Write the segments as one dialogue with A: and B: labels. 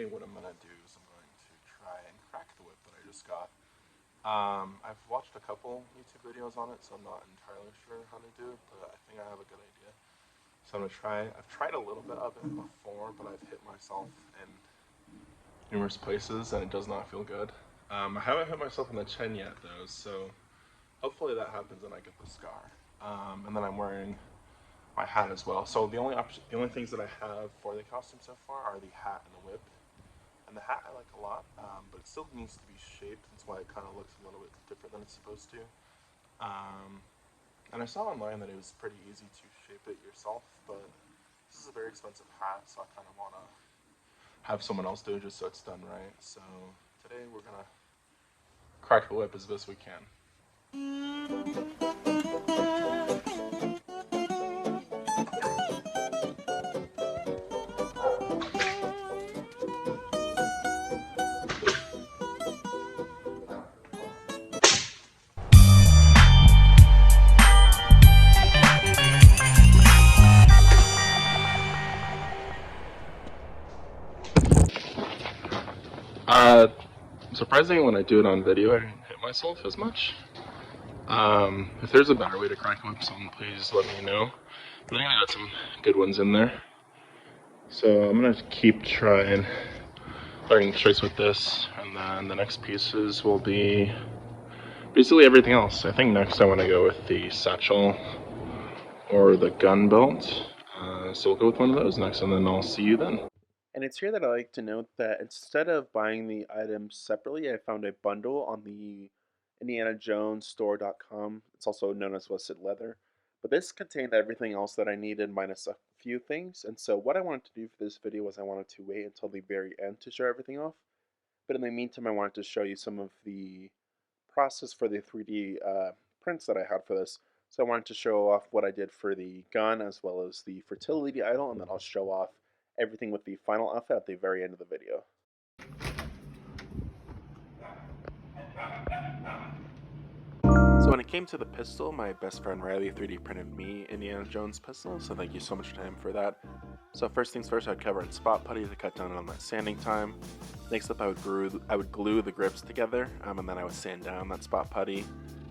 A: today what I'm going to do is I'm going to try and crack the whip that I just got. I've watched a couple YouTube videos on it, so I'm not entirely sure how to do it, but I think I have a good idea. So I'm going to try. I've tried a little bit of it before, but I've hit myself in numerous places and it does not feel good. I haven't hit myself in the chin yet though, so hopefully that happens and I get the scar. And then I'm wearing my hat as well. So the only things that I have for the costume so far are the hat and the whip. And the hat I like a lot, but it still needs to be shaped. That's why it kind of looks a little bit different than it's supposed to. And I saw online that it was pretty easy to shape it yourself, but this is a very expensive hat, so I kind of want to have someone else do it just so it's done right. So today we're going to crack the whip as best we can. Surprisingly, when I do it on video, I don't hit myself as much. If there's a better way to crack a whip, someone please let me know. But I think I got some good ones in there. So I'm gonna keep trying learning tricks with this, and then the next pieces will be basically everything else. I think next I want to go with the satchel or the gun belt. So we'll go with one of those next, and then I'll see you then.
B: And it's here that I like to note that instead of buying the items separately, I found a bundle on the IndianaJonesStore.com. It's also known as Twisted Leather. But this contained everything else that I needed minus a few things. And so what I wanted to do for this video was I wanted to wait until the very end to show everything off. But in the meantime, I wanted to show you some of the process for the 3D prints that I had for this. So I wanted to show off what I did for the gun as well as the fertility idol, and then I'll show off everything with the final outfit at the very end of the video. So when it came to the pistol, my best friend Riley 3D printed me Indiana Jones pistol, so thank you so much to him for that. So first things first, I'd cover in spot putty to cut down on that sanding time. Next up, I would glue the grips together, and then I would sand down that spot putty.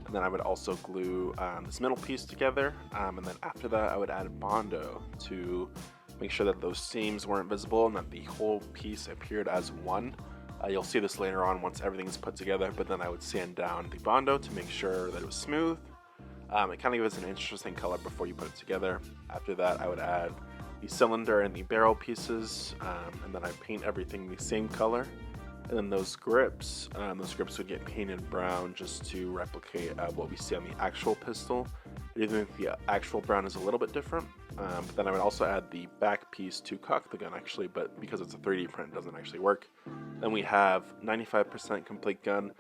B: And then I would also glue this middle piece together, and then after that I would add Bondo to make sure that those seams weren't visible and that the whole piece appeared as one. You'll see this later on once everything is put together, but then I would sand down the Bondo to make sure that it was smooth. It kind of gives an interesting color before you put it together. After that, I would add the cylinder and the barrel pieces, and then I'd paint everything the same color. And then those grips would get painted brown just to replicate what we see on the actual pistol. I do think the actual brown is a little bit different, but then I would also add the back piece to cock the gun actually, but because it's a 3D print, it doesn't actually work. Then we have 95% complete gun.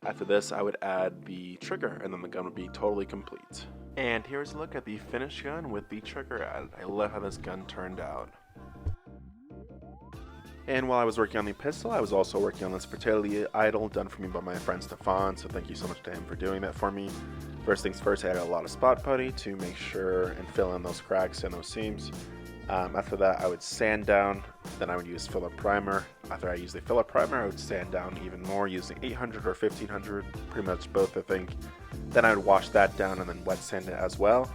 B: After this, I would add the trigger, and then the gun would be totally complete. And here's a look at the finished gun with the trigger added. I love how this gun turned out. And while I was working on the pistol, I was also working on this fertility idol done for me by my friend Stefan, so thank you so much to him for doing that for me. First things first, I added a lot of spot putty to make sure and fill in those cracks and those seams. After that, I would sand down, then I would use filler primer. After I used the filler primer, I would sand down even more using 800 or 1500, pretty much both I think. Then I would wash that down and then wet sand it as well.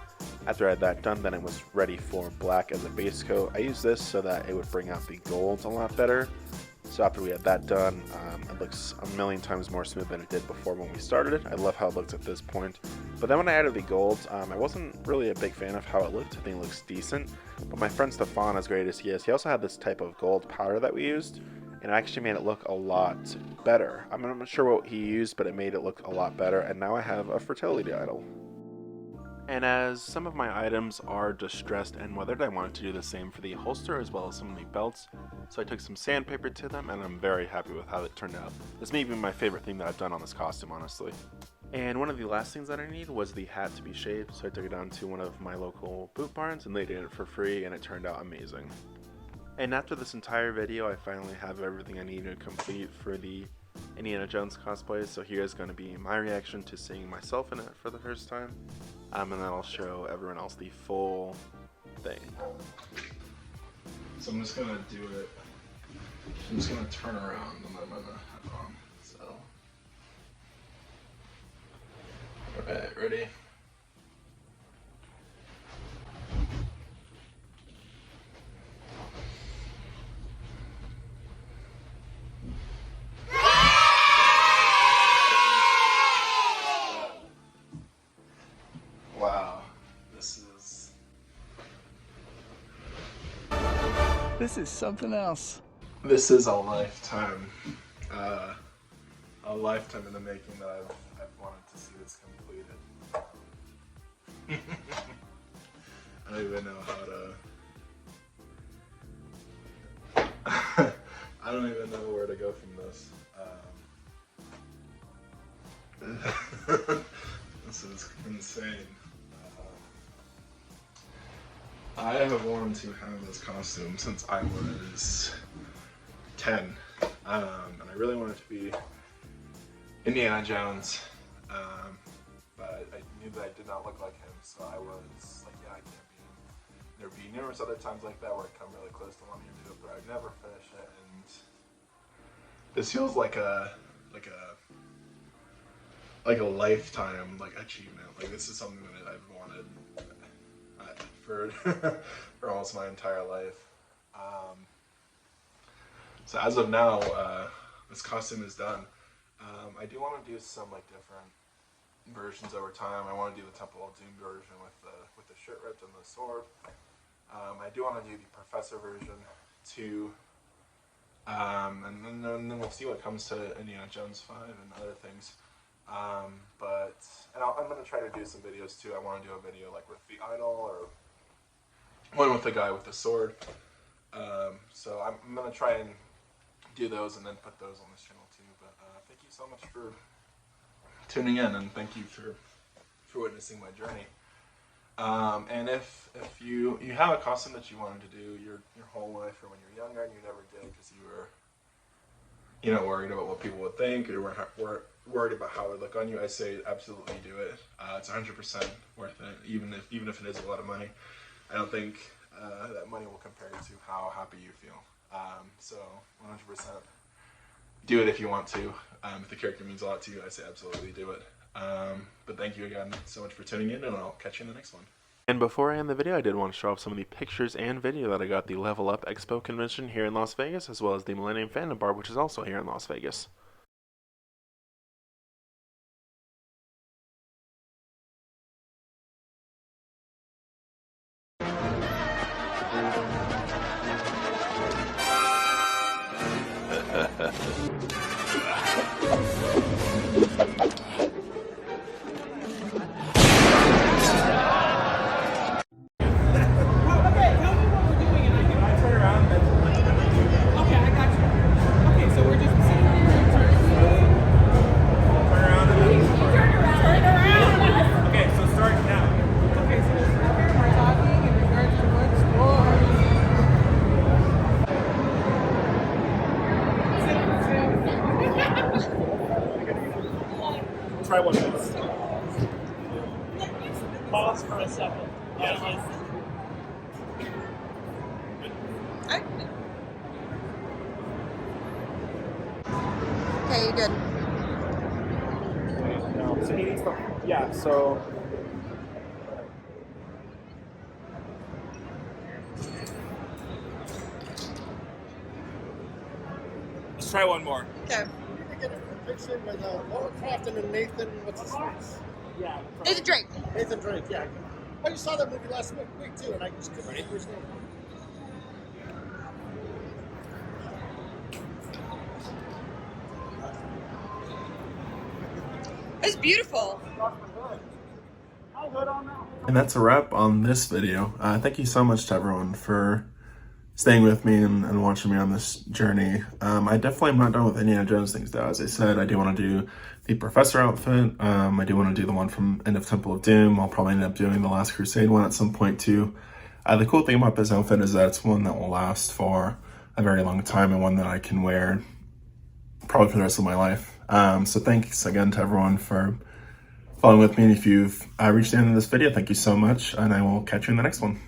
B: After I had that done, then it was ready for black as a base coat. I used this so that it would bring out the gold a lot better. So after we had that done, it looks a million times more smooth than it did before when we started it. I love how it looks at this point. But then when I added the gold, I wasn't really a big fan of how it looked. I think it looks decent. But my friend Stefan, as great as he is, he also had this type of gold powder that we used. And it actually made it look a lot better. I'm not sure what he used, but it made it look a lot better. And now I have a fertility idol. And as some of my items are distressed and weathered, I wanted to do the same for the holster as well as some of the belts. So I took some sandpaper to them, and I'm very happy with how it turned out. This may be my favorite thing that I've done on this costume, honestly. And one of the last things that I needed was the hat to be shaped, so I took it down to one of my local boot barns and they did it for free, and it turned out amazing. And after this entire video, I finally have everything I need to complete for the Indiana Jones cosplay, so here's going to be my reaction to seeing myself in it for the first time. And then I'll show everyone else the full thing.
A: So I'm just gonna do it I'm just gonna turn around and then I'm gonna have on. So, alright, ready? Wow,
C: this is something else.
A: This is a lifetime in the making that I've wanted to see this completed. I don't even know how to. I don't even know where to go from this. This is insane. I have wanted to have this costume since I was 10, and I really wanted to be Indiana Jones, but I knew that I did not look like him, so I was like, yeah, I can't be him. There'd be numerous other times like that where I'd come really close to wanting to do it, but I'd never finish it, and this feels like a lifetime achievement. Like, this is something that I've wanted for almost my entire life. So as of now, this costume is done. I do want to do some different versions over time. I want to do the Temple of Doom version with the shirt ripped and the sword. I do want to do the Professor version too. And then we'll see what comes to Indiana Jones 5 and other things. I'm going to try to do some videos too. I want to do a video with the idol, or one with the guy with the sword. So I'm going to try and do those and then put those on this channel too. But thank you so much for tuning in, and thank you for witnessing my journey. And if you have a costume that you wanted to do your whole life, or when you're younger and you never did because you were worried about what people would think, or you were worried about how it would look on you, I say absolutely do it. It's 100% worth it, even if it is a lot of money. I don't think that money will compare to how happy you feel. So 100% do it if you want to. If the character means a lot to you, I say absolutely do it. But thank you again so much for tuning in, and I'll catch you in the next one.
B: And before I end the video, I did want to show off some of the pictures and video that I got at the Level Up Expo convention here in Las Vegas, as well as the Millennium Fandom Bar, which is also here in Las Vegas.
D: Try one of these. Pause for a second. Yeah.
E: Okay, you good.
D: No, so he needs to, yeah, so. Let's try one more.
E: Okay.
F: Get a picture with Laura Croft and Nathan, what's his face?
D: Yeah.
E: Nathan Drake.
F: Nathan Drake, yeah. I just saw that movie last week too, and I just couldn't remember his name.
E: It's beautiful.
A: And that's a wrap on this video. Thank you so much to everyone for staying with me and watching me on this journey. I definitely am not done with Indiana Jones things though. As I said, I do want to do the Professor outfit. I do want to do the one from End of Temple of Doom. I'll probably end up doing the Last Crusade one at some point too. The cool thing about this outfit is that it's one that will last for a very long time, and one that I can wear probably for the rest of my life. So thanks again to everyone for following with me. And if you've reached the end of this video, thank you so much, and I will catch you in the next one.